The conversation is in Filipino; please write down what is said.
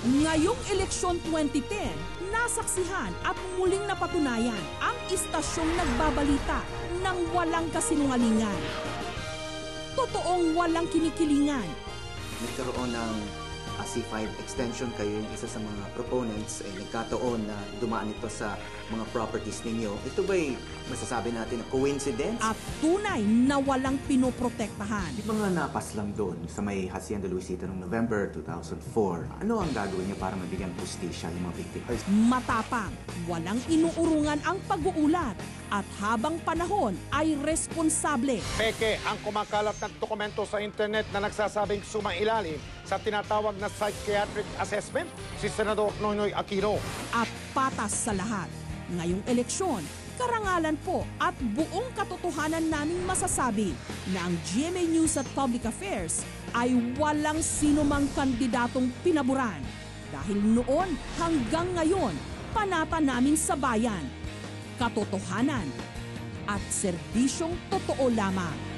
Ngayong eleksyon 2010, nasaksihan at muling napatunayan ang istasyong nagbabalita ng walang kasinungalingan. Totoong walang kinikilingan. Nagkaroon ng C5 extension, kayo yung isa sa mga proponents, nagkataon na dumaan ito sa mga properties ninyo. Ito ba'y masasabi natin na coincidence? At tunay na walang pinoprotektahan. Di ba nga napas lang doon sa may Hacienda Luisita noong November 2004? Ano ang gagawin niya para mabigyan hustisya yung mga biktima? Matapang, walang inuurungan ang pag-uulat at habang panahon ay responsable. Peke ang kumakalat ng dokumento sa internet na nagsasabing sumailalim sa tinatawag na psychiatric assessment si Senador Noynoy Aquino. At patas sa lahat. Ngayong eleksyon, karangalan po at buong katotohanan naming masasabi na ang GMA News at Public Affairs ay walang sinumang kandidatong pinaburan. Dahil noon hanggang ngayon, panata namin sa bayan, katotohanan at serbisyong totoo lamang.